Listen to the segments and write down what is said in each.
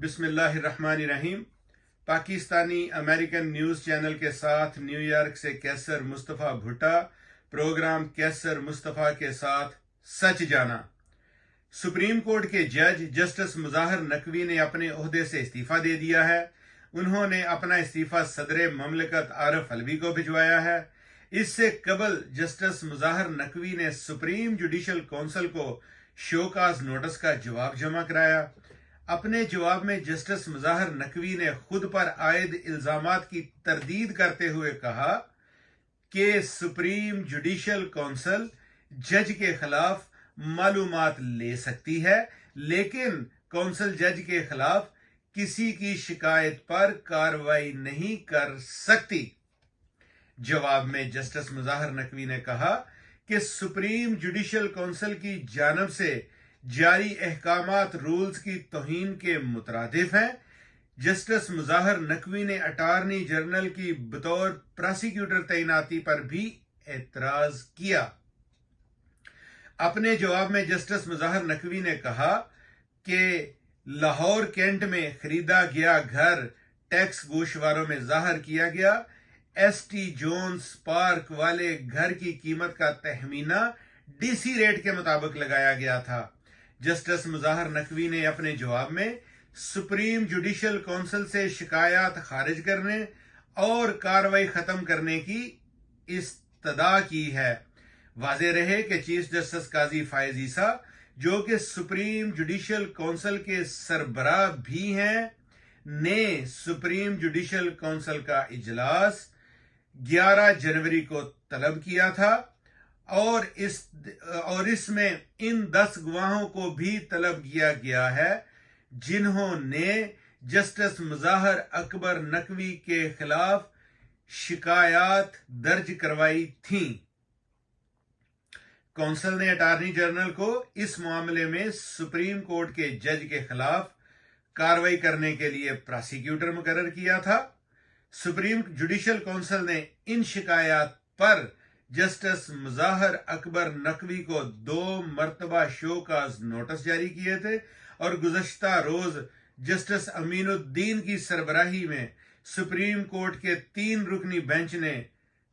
बिस्मिल्लाहिर्रहमानिर्रहीम। Pakistani American news channel के साथ न्यूयॉर्क से कैसर मुस्तफ़ा भुट्टा। प्रोग्राम कैसर मुस्तफ़ा के साथ सच जाना। सुप्रीम कोर्ट के जज जस्टिस मुज़ाहिर नकवी ने अपने ओहदे से इस्तीफा दे दिया है। उन्होंने अपना इस्तीफा सदर ममलकत आरिफ अलवी को भिजवाया है। इससे कबल जस्टिस मुज़ाहिर नकवी ने सुप्रीम जुडिशल काउंसिल को शोकाज नोटिस का जवाब जमा कराया। अपने जवाब में जस्टिस मुज़ाहिर नकवी ने खुद पर आयद इल्जामात की तरदीद करते हुए कहा कि सुप्रीम जुडिशल काउंसिल जज के खिलाफ मालूमात ले सकती है, लेकिन काउंसिल जज के खिलाफ किसी की शिकायत पर कार्रवाई नहीं कर सकती। जवाब में जस्टिस मुज़ाहिर नकवी ने कहा कि सुप्रीम जुडिशल काउंसिल की जानिब से जारी अहकामात रूल्स की तौहीन के मुतरादिफ हैं। जस्टिस मुज़ाहिर नकवी ने अटॉर्नी जनरल की बतौर प्रोसिक्यूटर तैनाती पर भी एतराज किया। अपने जवाब में जस्टिस मुज़ाहिर नकवी ने कहा कि लाहौर कैंट में खरीदा गया घर टैक्स गोशवारों में जाहिर किया गया। एसटी जोन्स पार्क वाले घर की कीमत का तहमीना डीसी रेट के मुताबिक लगाया गया था। जस्टिस मुज़ाहिर नकवी ने अपने जवाब में सुप्रीम जुडिशल काउंसिल से शिकायत खारिज करने और कार्रवाई खत्म करने की इस्तदा की है। वाज़ेह रहे कि चीफ जस्टिस काजी फायज ईसा, जो कि सुप्रीम जुडिशल काउंसिल के सरबराह भी हैं, ने सुप्रीम जुडिशल काउंसिल का इजलास 11 जनवरी को तलब किया था और इसमें इन 10 गवाहों को भी तलब किया गया है जिन्होंने जस्टिस मुज़ाहिर अकबर नकवी के खिलाफ शिकायत दर्ज करवाई थी। काउंसिल ने अटॉर्नी जनरल को इस मामले में सुप्रीम कोर्ट के जज के खिलाफ कार्रवाई करने के लिए प्रोसिक्यूटर मुकर्रर किया था। सुप्रीम जुडिशल काउंसिल ने इन शिकायत पर जस्टिस मुज़ाहिर अकबर नकवी को 2 मरतबा शोकाज नोटिस जारी किए थे और गुज़श्ता रोज जस्टिस अमीनुद्दीन की सरबराही में सुप्रीम कोर्ट के 3 रुकनी बेंच ने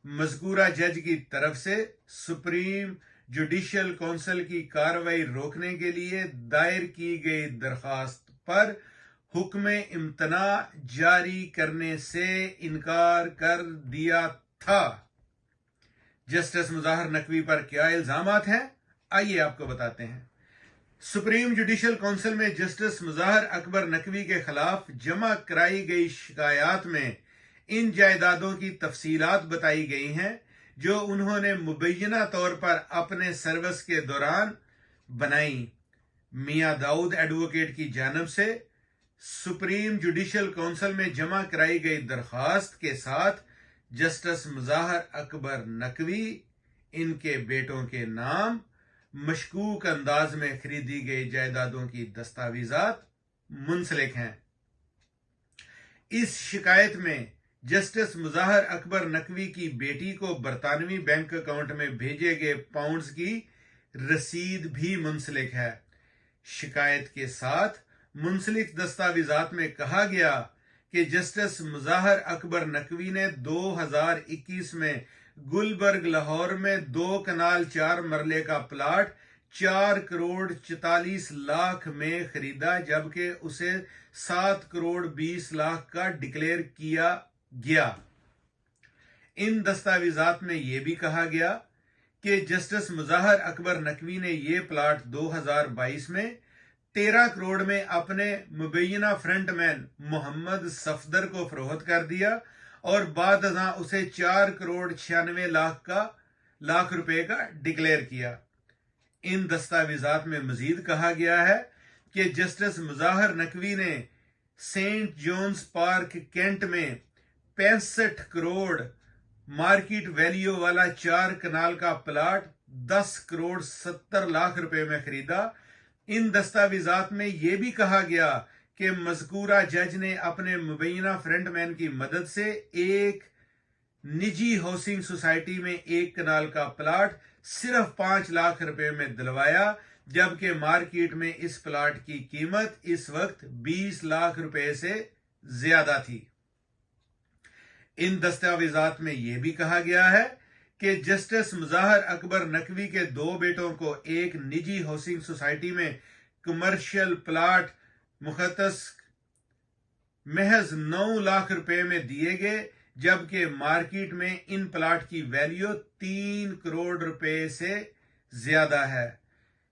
मज़कूरा जज की तरफ से सुप्रीम जुडिशल काउंसिल की कार्रवाई रोकने के लिए दायर की गई दरखास्त पर हुक्म इम्तना जारी करने से इनकार कर दिया था। जस्टिस मुज़ाहिर नकवी पर क्या इल्जामात हैं, आइए आपको बताते हैं। सुप्रीम जुडिशल काउंसिल में जस्टिस मुज़ाहिर अकबर नकवी के खिलाफ जमा कराई गई शिकायत में इन जायदादों की तफसीलात बताई गई हैं जो उन्होंने मुबैना तौर पर अपने सर्विस के दौरान बनाई। मियां दाऊद एडवोकेट की जानिब से सुप्रीम जुडिशल काउंसिल में जमा कराई गई दरखास्त के साथ जस्टिस मुज़ाहिर अकबर नकवी, इनके बेटों के नाम, मशकूक अंदाज में खरीदी गई जायदादों की दस्तावेजात मुंसलिक हैं। इस शिकायत में जस्टिस मुज़ाहिर अकबर नकवी की बेटी को बरतानवी बैंक अकाउंट में भेजे गए पाउंड्स की रसीद भी मुंसलिक है। शिकायत के साथ मुंसलिक दस्तावेजात में कहा गया कि जस्टिस मुज़ाहिर अकबर नकवी ने 2021 में गुलबर्ग लाहौर में 2 कनाल 4 मरले का प्लाट 4 करोड़ 44 लाख में खरीदा, जबकि उसे 7 करोड़ 20 लाख का डिक्लेयर किया गया। इन दस्तावेजात में यह भी कहा गया कि जस्टिस मुज़ाहिर अकबर नकवी ने यह प्लाट 2022 में 13 करोड़ में अपने मुबैना फ्रंटमैन मोहम्मद सफदर को फरोख्त कर दिया और बाद उसे 4 करोड़ 96 लाख रुपए का डिक्लेयर किया। इन दस्तावेजात में मजीद कहा गया है कि जस्टिस मुज़ाहिर नकवी ने सेंट जॉन्स पार्क कैंट में 65 करोड़ मार्केट वैल्यू वाला 4 कनाल का प्लाट 10 करोड़ 70 लाख रुपए में खरीदा। इन दस्तावेजात में यह भी कहा गया कि मज़कूरा जज ने अपने मुबैना फ्रंटमैन की मदद से एक निजी हाउसिंग सोसाइटी में 1 कनाल का प्लाट सिर्फ 5 लाख रुपए में दिलवाया, जबकि मार्केट में इस प्लाट की कीमत इस वक्त 20 लाख रुपए से ज्यादा थी। इन दस्तावेजात में यह भी कहा गया है कि जस्टिस मुजाहिर अकबर नकवी के 2 बेटों को एक निजी हाउसिंग सोसाइटी में कमर्शियल प्लाट मुख्तस महज 9 लाख रुपए में दिए गए, जबकि मार्केट में इन प्लाट की वैल्यू 3 करोड़ रुपए से ज्यादा है।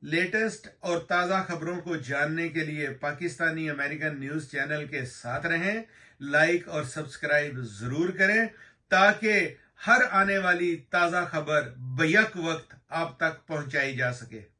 लेटेस्ट और ताजा खबरों को जानने के लिए पाकिस्तानी अमेरिकन न्यूज चैनल के साथ रहें, लाइक और सब्सक्राइब जरूर करें ताकि हर आने वाली ताजा खबर बैक वक्त आप तक पहुंचाई जा सके।